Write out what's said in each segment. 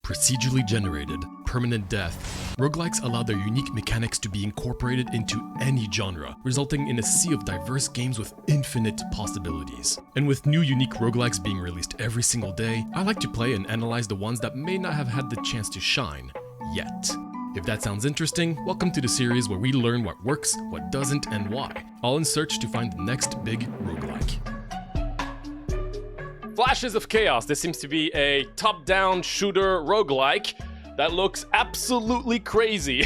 Procedurally generated, permanent death, roguelikes allow their unique mechanics to be incorporated into any genre, resulting in a sea of diverse games with infinite possibilities. And with new unique roguelikes being released every single day, I like to play and analyze the ones that may not have had the chance to shine yet. If that sounds interesting, welcome to the series where we learn what works, what doesn't, and why, all in search to find the next big roguelike. Flashes of Chaos. This seems to be a top-down shooter roguelike that looks absolutely crazy.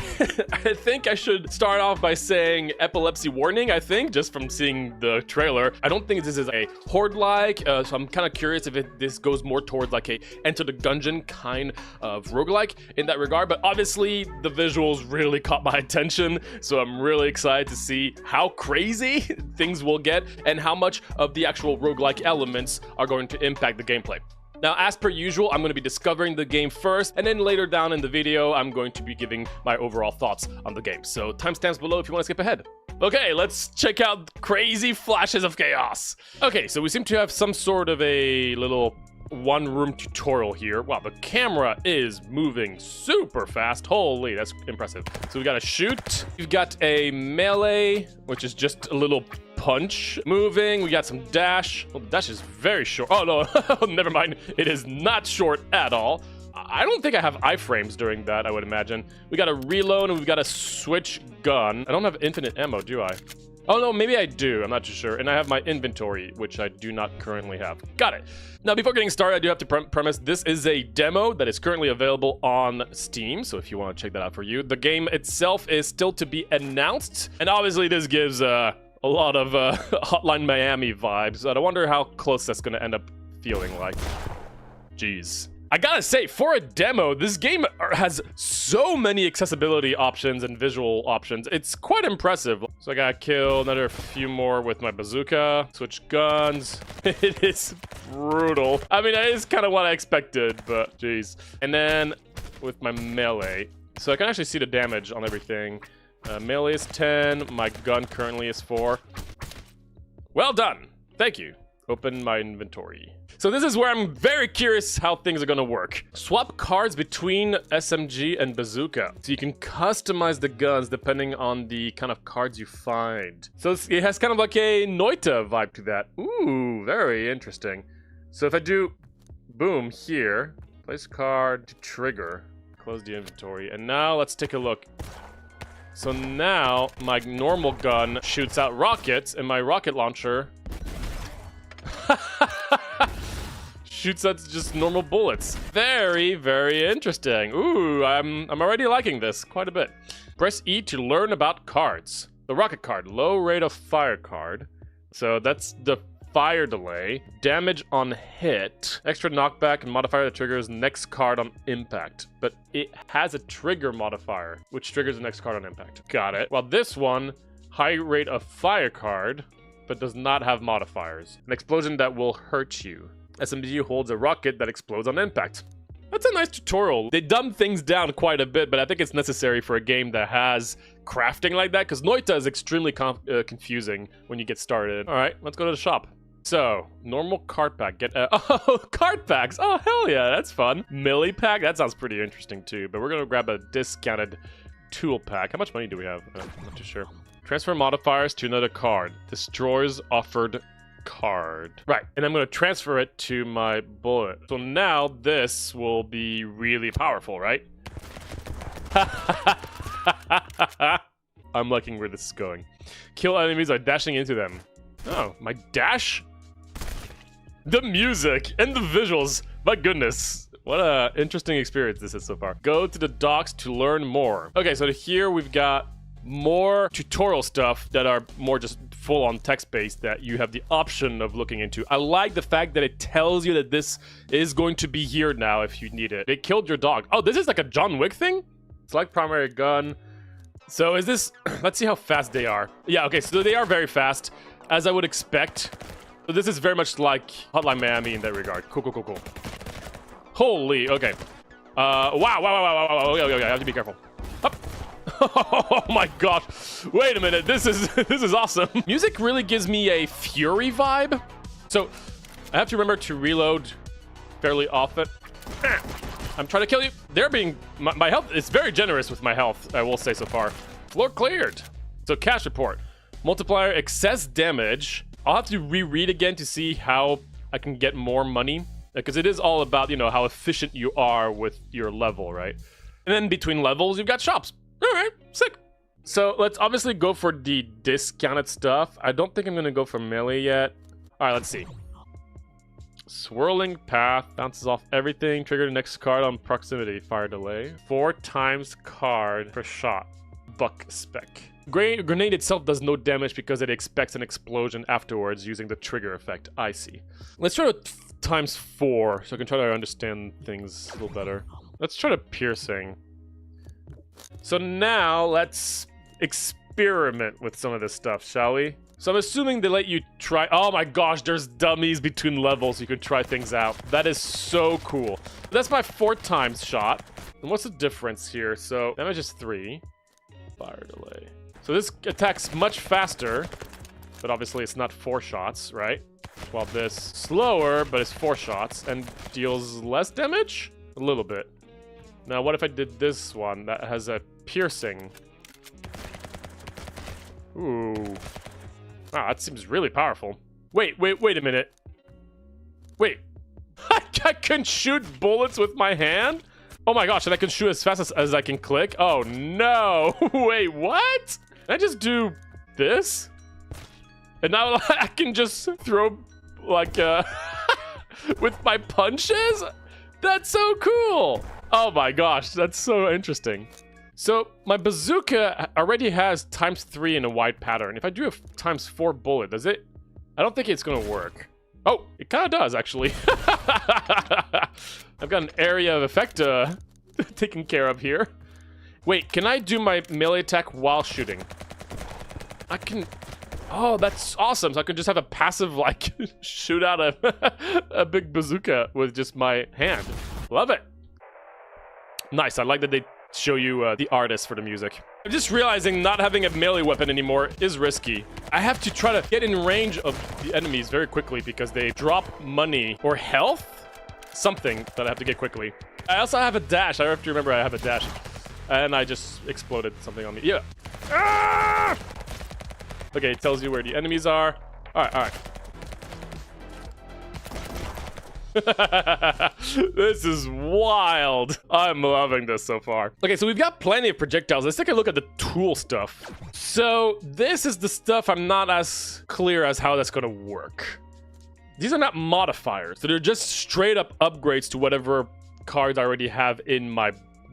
I think I should start off by saying epilepsy warning, just from seeing the trailer. I don't think this is a horde-like, so I'm kind of curious if this goes more towards like a Enter the Gungeon kind of roguelike in that regard, but obviously the visuals really caught my attention, so I'm really excited to see how crazy things will get and how much of the actual roguelike elements are going to impact the gameplay. Now, as per usual, I'm going to be discovering the game first, and then later down in the video, I'm going to be giving my overall thoughts on the game. So timestamps below if you want to skip ahead. Okay, let's check out crazy flashes of chaos. Okay, so we seem to have some sort of a little one-room tutorial here. Wow, the camera is moving super fast. Holy, that's impressive. So we got a shoot. We've got a melee, which is just a little punch moving. We got some dash. Well, the dash is very short. Oh no, never mind. It is not short at all. I don't think I have iframes during that, I would imagine. We got a reload and we've got a switch gun. I don't have infinite ammo, do I? Oh no, maybe I do. I'm not too sure. And I have my inventory, which I do not currently have. Got it. Now, before getting started, I do have to premise this is a demo that is currently available on Steam. So if you want to check that out for you, the game itself is still to be announced. And obviously this gives a lot of Hotline Miami vibes. I wonder how close that's going to end up feeling like. Jeez. I gotta say, for a demo, this game has so many accessibility options and visual options. It's quite impressive. So I gotta kill another few more with my bazooka. Switch guns. It is brutal. I mean, that is kind of what I expected, but jeez. And then with my melee. So I can actually see the damage on everything. Melee is 10. My gun currently is 4. Well done. Thank you. Open my inventory. So this is where I'm very curious how things are gonna work. Swap cards between SMG and bazooka. So you can customize the guns depending on the kind of cards you find. So it has kind of like a Noita vibe to that. Ooh, very interesting. So if I do boom here, place card to trigger, close the inventory, and now let's take a look. So now my normal gun shoots out rockets and my rocket launcher shoots out just normal bullets. Very, very interesting. Ooh, I'm already liking this quite a bit. Press E to learn about cards. The rocket card, low rate of fire card. So that's the fire delay. Damage on hit. Extra knockback and modifier that triggers next card on impact. But it has a trigger modifier, which triggers the next card on impact. Got it. While this one, high rate of fire card, but does not have modifiers. An explosion that will hurt you. SMG holds a rocket that explodes on impact. That's a nice tutorial. They dumb things down quite a bit, but I think it's necessary for a game that has crafting like that, because Noita is extremely confusing when you get started. All right, let's go to the shop. So, normal card pack. Oh, card packs. Oh, hell yeah, that's fun. Melee pack, that sounds pretty interesting too, but we're gonna grab a discounted tool pack. How much money do we have? I'm not too sure. Transfer modifiers to another card. Destroys offered card. Right, and I'm going to transfer it to my bullet. So now this will be really powerful, right? I'm liking where this is going. Kill enemies by dashing into them. Oh, my dash? The music and the visuals. My goodness. What a interesting experience this is so far. Go to the docs to learn more. Okay, so here we've got more tutorial stuff that are more just full-on text-based that you have the option of looking into. I like the fact that it tells you that this is going to be here now if you need it. They killed your dog. Oh, this is like a John Wick thing? Select primary gun. So is this... Let's see how fast they are. Yeah, okay, so they are very fast, as I would expect. So this is very much like Hotline Miami in that regard. Cool, cool, cool, cool. Holy, okay. Wow. Okay, I have to be careful. Up. Oh my god. Wait a minute. This is awesome. Music really gives me a Fury vibe. So I have to remember to reload fairly often. I'm trying to kill you. They're being... My health is very generous with my health, I will say so far. Floor cleared. So cash report. Multiplier excess damage. I'll have to reread again to see how I can get more money. Because it is all about, you know, how efficient you are with your level, right? And then between levels, you've got shops. All right, sick. So let's obviously go for the discounted stuff. I don't think I'm going to go for melee yet. All right, let's see. Swirling path bounces off everything. Trigger the next card on proximity. Fire delay. 4 times card per shot. Buck spec. Grenade itself does no damage because it expects an explosion afterwards using the trigger effect. I see. Let's try to times 4 so I can try to understand things a little better. Let's try to piercing. So now let's experiment with some of this stuff, shall we? So I'm assuming they let you try... Oh my gosh, there's dummies between levels. You can try things out. That is so cool. That's my 4 times shot. And what's the difference here? So damage is 3. Fire delay. So this attacks much faster, but obviously it's not 4 shots, right? While this slower, but it's 4 shots and deals less damage? A little bit. Now, what if I did this one that has a piercing? Ooh. Wow, that seems really powerful. Wait a minute. Wait. I can shoot bullets with my hand? Oh my gosh, and I can shoot as fast as I can click? Oh no. Wait, what? Can I just do this? And now I can just throw, like, with my punches? That's so cool. Oh my gosh, that's so interesting. So my bazooka already has times 3 in a wide pattern. If I do a times 4 bullet, does it? I don't think it's gonna work. Oh, it kind of does actually. I've got an area of effect taken care of here. Wait, can I do my melee attack while shooting? I can... Oh, that's awesome. So I can just have a passive, like, shoot out a big bazooka with just my hand. Love it. Nice. I like that they show you the artist for the music. I'm just realizing not having a melee weapon anymore is risky. I have to try to get in range of the enemies very quickly because they drop money or health. Something that I have to get quickly. I also have a dash. I have to remember I have a dash. And I just exploded something on me. Yeah. Ah! Okay, it tells you where the enemies are. All right. This is wild. I'm loving this so far. Okay, so we've got plenty of projectiles. Let's take a look at the tool stuff. So this is the stuff I'm not as clear as how that's gonna work. These are not modifiers. So they're just straight up upgrades to whatever cards I already have in my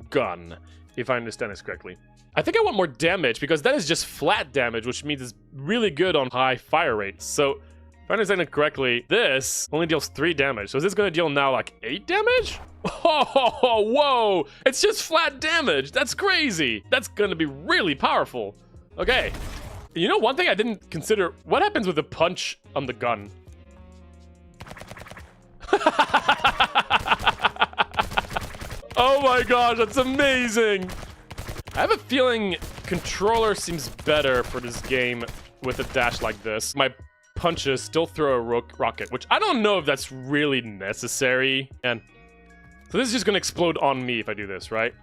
gun, if I understand this correctly. I think I want more damage because that is just flat damage, which means it's really good on high fire rates. So if I understand it correctly, this only deals 3 damage. So is this going to deal now like 8 damage? Oh, whoa. It's just flat damage. That's crazy. That's going to be really powerful. Okay. You know, one thing I didn't consider, what happens with the punch on the gun? Oh my gosh, that's amazing. I have a feeling controller seems better for this game with a dash like this. My punches still throw a rocket, which I don't know if that's really necessary. And so this is just gonna explode on me if I do this, right?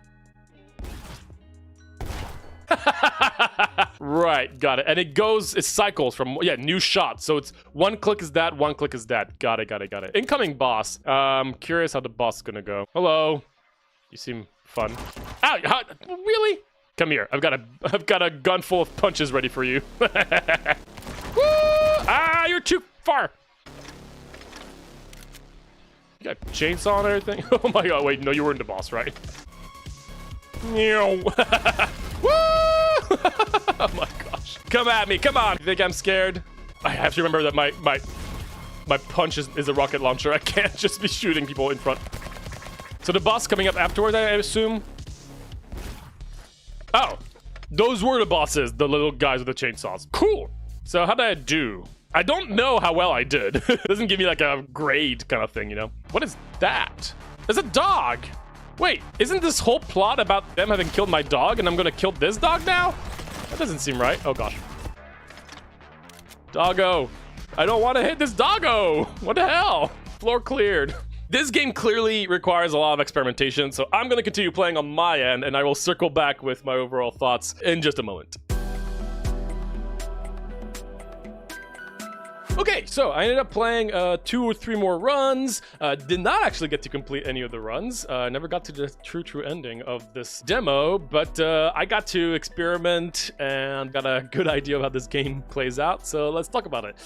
Right, got it. And it cycles from, yeah, new shot. So it's 1 click is that, 1 click is that. Got it. Incoming boss. Curious how the boss is gonna go. Hello. You seem fun. Ow, really? Come here. I've got a gun full of punches ready for you. Woo! Ah, you're too far. You got a chainsaw and everything? Oh my god, wait, no, you weren't the boss, right? Woo! Oh my gosh. Come at me, come on. You think I'm scared? I have to remember that my punch is a rocket launcher. I can't just be shooting people in front. So the boss coming up afterwards, I assume? Oh, those were the bosses, the little guys with the chainsaws. Cool. So how did I do? I don't know how well I did. It doesn't give me like a grade kind of thing, you know? What is that? There's a dog. Wait, isn't this whole plot about them having killed my dog and I'm gonna kill this dog now? That doesn't seem right. Oh gosh. Doggo. I don't want to hit this doggo. What the hell? Floor cleared. This game clearly requires a lot of experimentation, so I'm going to continue playing on my end, and I will circle back with my overall thoughts in just a moment. Okay, so I ended up playing 2 or 3 more runs. Did not actually get to complete any of the runs. Never got to the true ending of this demo, but I got to experiment and got a good idea of how this game plays out. So let's talk about it.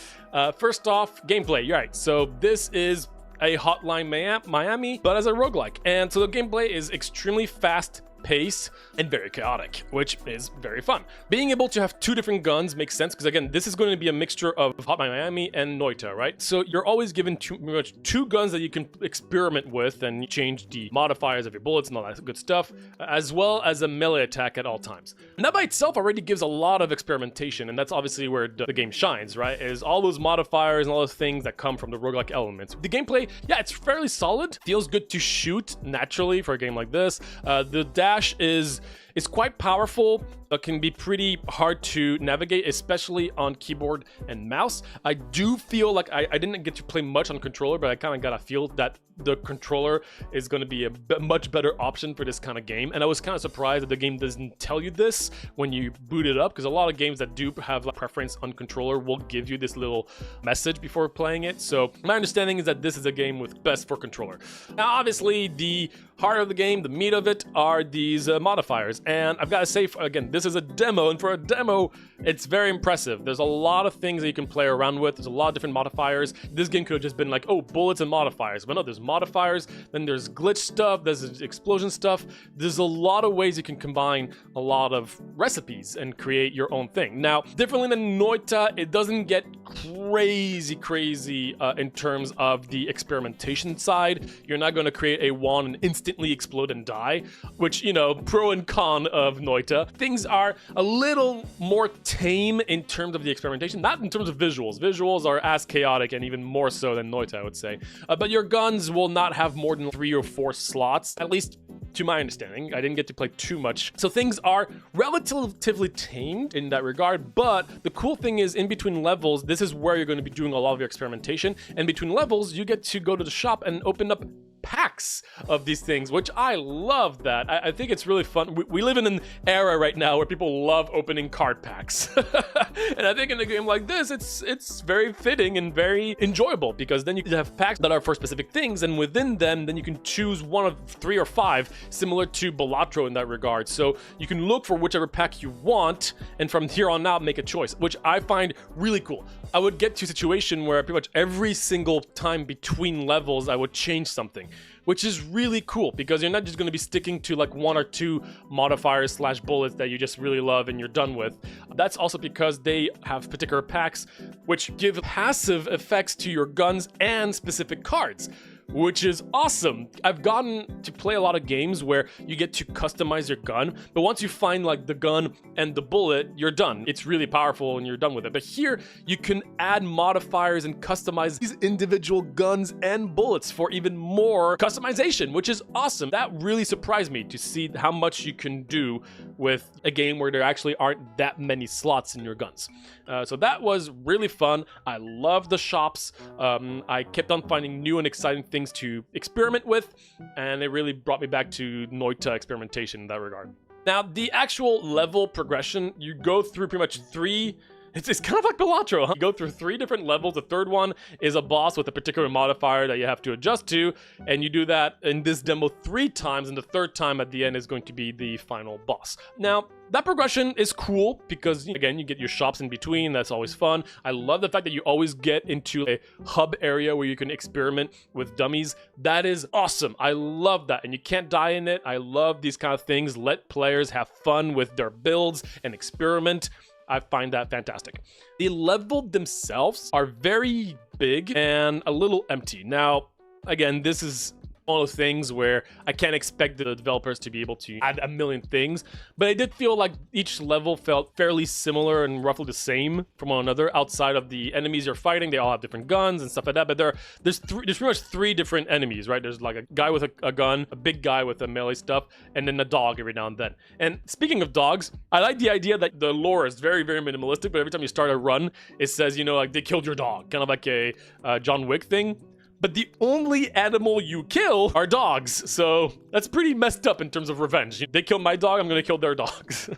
First off, gameplay. You're right. So this is a Hotline Miami, but as a roguelike. And so the gameplay is extremely fast pace and very chaotic, which is very fun. Being able to have 2 different guns makes sense because, again, this is going to be a mixture of Hotline Miami and Noita, right? So you're always given pretty much 2 guns that you can experiment with and change the modifiers of your bullets and all that good stuff, as well as a melee attack at all times. And that by itself already gives a lot of experimentation, and that's obviously where the game shines, right? Is all those modifiers and all those things that come from the roguelike elements. The gameplay, yeah, it's fairly solid. Feels good to shoot naturally for a game like this. The dash is quite powerful. It can be pretty hard to navigate, especially on keyboard and mouse. I do feel like I didn't get to play much on controller, but I kind of got a feel that the controller is going to be a much better option for this kind of game. And I was kind of surprised that the game doesn't tell you this when you boot it up, because a lot of games that do have a preference on controller will give you this little message before playing it. So my understanding is that this is a game with best for controller. Now, obviously, the heart of the game, the meat of it, are these modifiers. And I've got to say, again, this is a demo, and for a demo, it's very impressive. There's a lot of things that you can play around with. There's a lot of different modifiers. This game could have just been like, oh, bullets and modifiers. But no, there's modifiers, then there's glitch stuff, there's explosion stuff. There's a lot of ways you can combine a lot of recipes and create your own thing. Now, differently than Noita, it doesn't get crazy in terms of the experimentation side. You're not going to create a wand and instantly explode and die, which, you know, pro and con of Noita. Things are a little more tame in terms of the experimentation, not in terms of visuals. Visuals are as chaotic and even more so than Noita, I would say. But your guns will not have more than 3 or 4 slots, at least to my understanding. I didn't get to play too much. So things are relatively tamed in that regard, but the cool thing is in between levels, this is where you're going to be doing a lot of your experimentation. And between levels, you get to go to the shop and open up packs of these things, which I love that. I think it's really fun. We live in an era right now where people love opening card packs. And I think in a game like this, it's very fitting and very enjoyable, because then you have packs that are for specific things, and within them, then you can choose one of 3 or 5, similar to Balatro in that regard. So you can look for whichever pack you want, and from here on out, make a choice, which I find really cool. I would get to a situation where pretty much every single time between levels, I would change something, which is really cool, because you're not just going to be sticking to like 1 or 2 modifiers / bullets that you just really love and you're done with. That's also because they have particular packs which give passive effects to your guns and specific cards, which is awesome. I've gotten to play a lot of games where you get to customize your gun, but once you find like the gun and the bullet, you're done. It's really powerful and you're done with it. But here, you can add modifiers and customize these individual guns and bullets for even more customization, which is awesome. That really surprised me to see how much you can do with a game where there actually aren't that many slots in your guns. So that was really fun. I love the shops. I kept on finding new and exciting things to experiment with, and it really brought me back to Noita experimentation in that regard. Now, the actual level progression, you go through pretty much 3. It's kind of like Balatro, huh? You go through 3 different levels. The third one is a boss with a particular modifier that you have to adjust to, and you do that in this demo 3 times, and the third time at the end is going to be the final boss. Now, that progression is cool because, again, you get your shops in between. That's always fun. I love the fact that you always get into a hub area where you can experiment with dummies. That is awesome. I love that, and you can't die in it. I love these kind of things. Let players have fun with their builds and experiment. I find that fantastic. The levels themselves are very big and a little empty. Now, again, this is one of those things where I can't expect the developers to be able to add a million things, but I did feel like each level felt fairly similar and roughly the same from one another. Outside of the enemies you're fighting, they all have different guns and stuff like that, but there's pretty much 3 different enemies, right? There's like a guy with a gun, a big guy with a melee stuff, and then a dog every now and then. And speaking of dogs, I like the idea that the lore is very, very minimalistic, but every time you start a run, it says, you know, like, they killed your dog, kind of like a John Wick thing. but the only animal you kill are dogs. So that's pretty messed up in terms of revenge. They kill my dog, I'm gonna kill their dogs.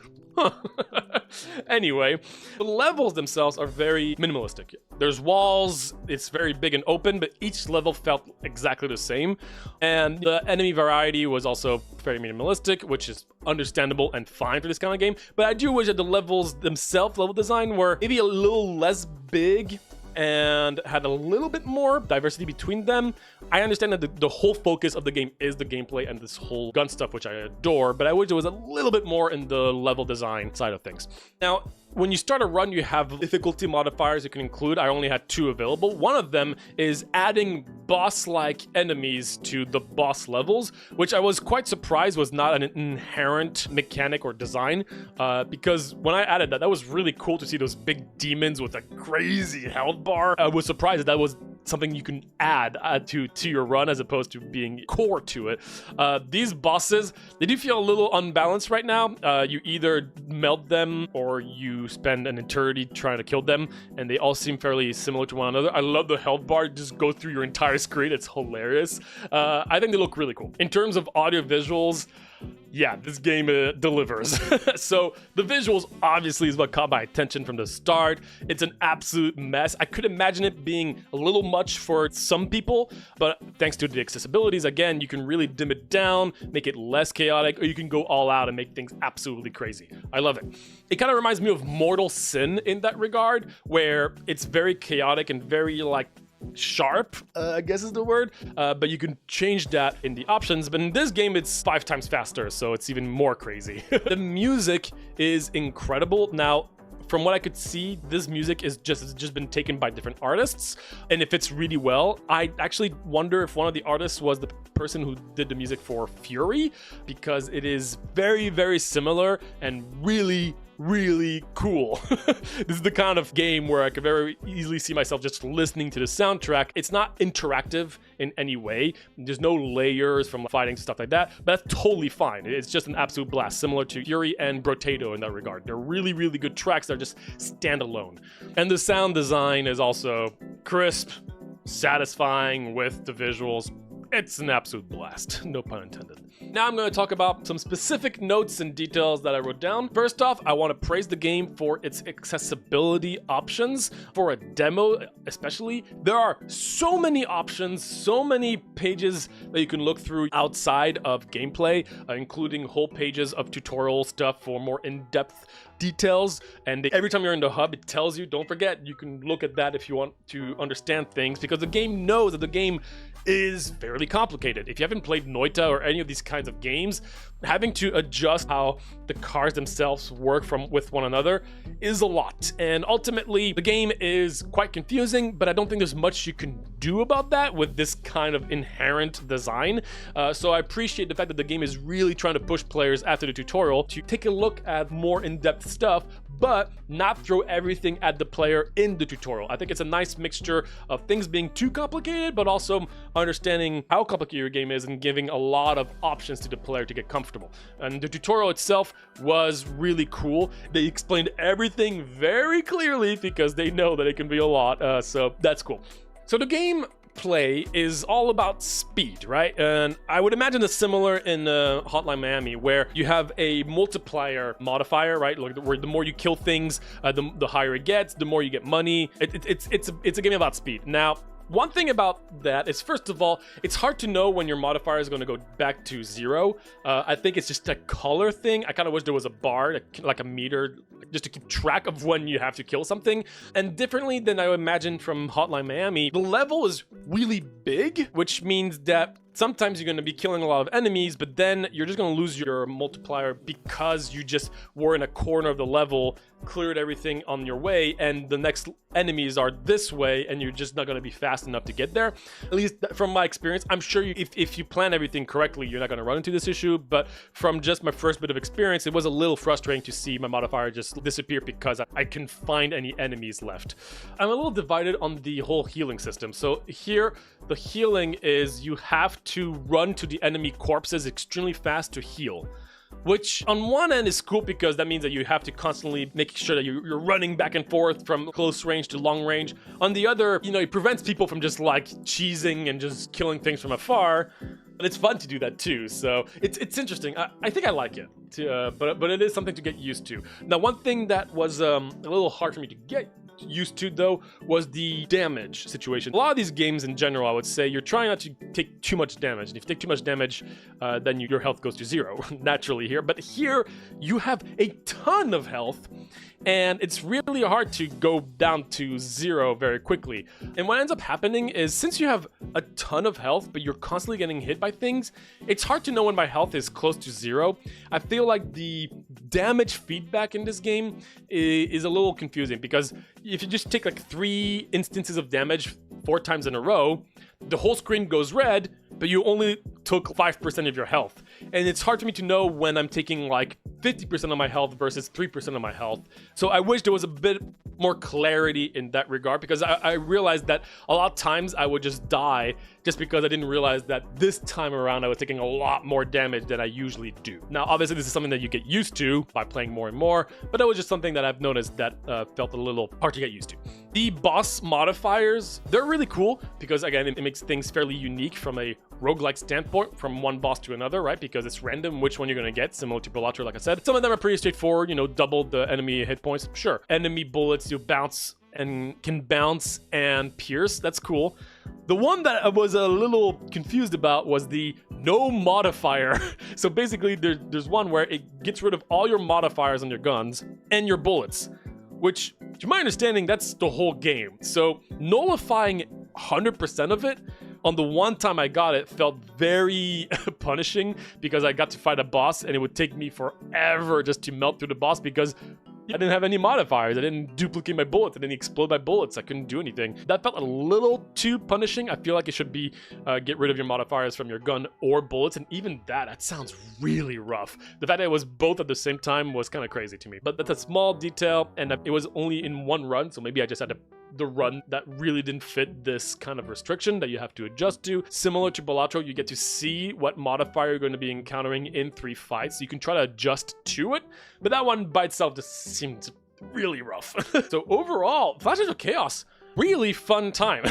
Anyway, the levels themselves are very minimalistic. There's walls, it's very big and open, but each level felt exactly the same. And the enemy variety was also very minimalistic, which is understandable and fine for this kind of game. But I do wish that the levels themselves, level design, were maybe a little less big and had a little bit more diversity between them. I understand that the whole focus of the game is the gameplay and this whole gun stuff, which I adore, but I wish there was a little bit more in the level design side of things. Now, when you start a run, you have difficulty modifiers you can include. I only had 2 available. One of them is adding boss-like enemies to the boss levels, which I was quite surprised was not an inherent mechanic or design, because when I added that, that was really cool to see those big demons with a crazy health bar. I was surprised that was something you can add to your run as opposed to being core to it. These bosses, they do feel a little unbalanced right now. You either melt them or you spend an eternity trying to kill them, and they all seem fairly similar to one another. I love the health bar, just go through your entire screen. It's hilarious. I think they look really cool. In terms of audio visuals, yeah, this game delivers. So the visuals obviously is what caught my attention from the start. It's an absolute mess. I could imagine it being a little much for some people, but thanks to the accessibilities, again, you can really dim it down, make it less chaotic, or you can go all out and make things absolutely crazy. I love it. It kind of reminds me of Mortal Sin in that regard, where it's very chaotic and very like sharp, I guess is the word, but you can change that in the options. But in this game, it's 5 times faster, so it's even more crazy. The music is incredible. Now, from what I could see, this music is just been taken by different artists, and it fits really well. I actually wonder if one of the artists was the person who did the music for Fury, because it is very, very similar and really cool. This is the kind of game where I could very easily see myself just listening to the soundtrack. It's not interactive in any way. There's no layers from fighting, stuff like that, but that's totally fine. It's just an absolute blast, similar to Fury and Brotato in that regard. They're really good tracks that are just standalone. And the sound design is also crisp, satisfying with the visuals. It's an absolute blast, no pun intended. Now I'm going to talk about some specific notes and details that I wrote down. First off, I want to praise the game for its accessibility options. For a demo especially, there are so many options, so many pages that you can look through outside of gameplay, including whole pages of tutorial stuff for more in-depth details. And every time you're in the hub, it tells you, don't forget, you can look at that if you want to understand things, because the game knows that the game is fairly complicated. If you haven't played Noita or any of these kinds of games, having to adjust how the cars themselves work with one another is a lot. And ultimately, the game is quite confusing, but I don't think there's much you can do about that with this kind of inherent design. So I appreciate the fact that the game is really trying to push players after the tutorial to take a look at more in-depth stuff, but not throw everything at the player in the tutorial. I think it's a nice mixture of things being too complicated, but also understanding how complicated your game is and giving a lot of options to the player to get comfortable. And the tutorial itself was really cool. They explained everything very clearly because they know that it can be a lot, so that's cool. So the game play is all about speed, right? And I would imagine it's similar in Hotline Miami, where you have a multiplier modifier, right? Like where the more you kill things, the higher it gets, the more you get money. It's a game about speed. Now, one thing about that is, first of all, it's hard to know when your modifier is going to go back to 0. I think it's just a color thing. I kind of wish there was a bar, like a meter, just to keep track of when you have to kill something. And differently than I would imagine from Hotline Miami, the level is really big, which means that sometimes you're going to be killing a lot of enemies, but then you're just going to lose your multiplier because you just were in a corner of the level, cleared everything on your way, and the next enemies are this way, and you're just not going to be fast enough to get there. At least from my experience, I'm sure if you plan everything correctly, you're not going to run into this issue, but from just my first bit of experience, it was a little frustrating to see my modifier just disappear because I couldn't find any enemies left. I'm a little divided on the whole healing system. So here, the healing is you have to run to the enemy corpses extremely fast to heal. which on one end is cool because that means that you have to constantly make sure that you're running back and forth from close range to long range. On the other, it prevents people from just like cheesing and just killing things from afar. But it's fun to do that too, so it's interesting. I think I like it, but it is something to get used to. Now, one thing that was a little hard for me to get used to though was the damage situation. A lot of these games in general, I would say, you're trying not to take too much damage. And if you take too much damage, then your health goes to 0 naturally here. But here you have a ton of health, and it's really hard to go down to 0 very quickly. And what ends up happening is, since you have a ton of health, but you're constantly getting hit by things, it's hard to know when my health is close to 0. I feel like the damage feedback in this game is a little confusing, because if you just take like 3 instances of damage 4 times in a row, the whole screen goes red, but you only took 5% of your health. And it's hard for me to know when I'm taking like 50% of my health versus 3% of my health. So I wish there was a bit more clarity in that regard, because I realized that a lot of times I would just die just because I didn't realize that this time around I was taking a lot more damage than I usually do. Now, obviously, this is something that you get used to by playing more and more, but that was just something that I've noticed that felt a little hard to get used to. The boss modifiers, they're really cool because, again, it makes things fairly unique from a roguelike standpoint, from one boss to another, right? Because it's random which one you're going to get, similar to Balatro, like I said. Some of them are pretty straightforward, double the enemy hit points. Sure. Enemy bullets, you can bounce and pierce. That's cool. The one that I was a little confused about was the no modifier. So basically, there's one where it gets rid of all your modifiers on your guns and your bullets, which, to my understanding, that's the whole game. So nullifying 100% of it, on the one time I got it, felt very punishing, because I got to fight a boss and it would take me forever just to melt through the boss because I didn't have any modifiers. I didn't duplicate my bullets. I didn't explode my bullets. I couldn't do anything. That felt a little too punishing. I feel like it should be get rid of your modifiers from your gun or bullets, and even that sounds really rough. The fact that it was both at the same time was kind of crazy to me. But that's a small detail, and it was only in one run, so maybe I just had the run that really didn't fit this kind of restriction that you have to adjust to. Similar to Balatro, you get to see what modifier you're going to be encountering in 3 fights, so you can try to adjust to it, but that one by itself just seems really rough. So overall, Flashes of Chaos, really fun time.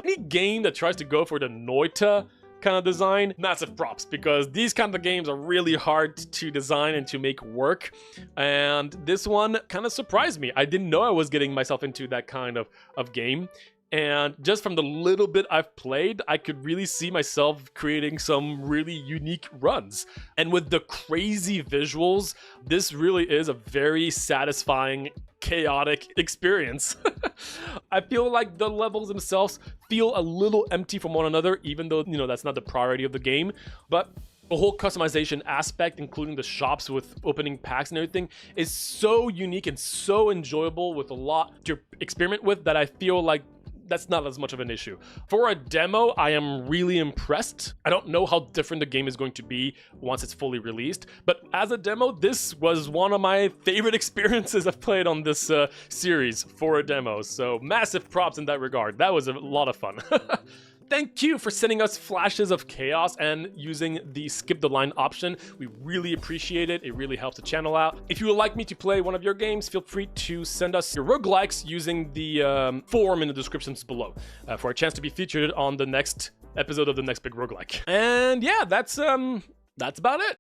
Any game that tries to go for the Noita kind of design, massive props, because these kind of games are really hard to design and to make work, and this one kind of surprised me. I didn't know I was getting myself into that kind of game, and just from the little bit I've played, I could really see myself creating some really unique runs. And with the crazy visuals, this really is a very satisfying, chaotic experience. I feel like the levels themselves feel a little empty from one another, even though, that's not the priority of the game. But the whole customization aspect, including the shops with opening packs and everything, is so unique and so enjoyable, with a lot to experiment with, that I feel like that's not as much of an issue. For a demo, I am really impressed. I don't know how different the game is going to be once it's fully released, but as a demo, this was one of my favorite experiences I've played on this series for a demo. So massive props in that regard. That was a lot of fun. Thank you for sending us Flashes of Chaos and using the skip the line option. We really appreciate it. It really helps the channel out. If you would like me to play one of your games, feel free to send us your roguelikes using the form in the descriptions below for a chance to be featured on the next episode of the Next Big Roguelike. And yeah, that's about it.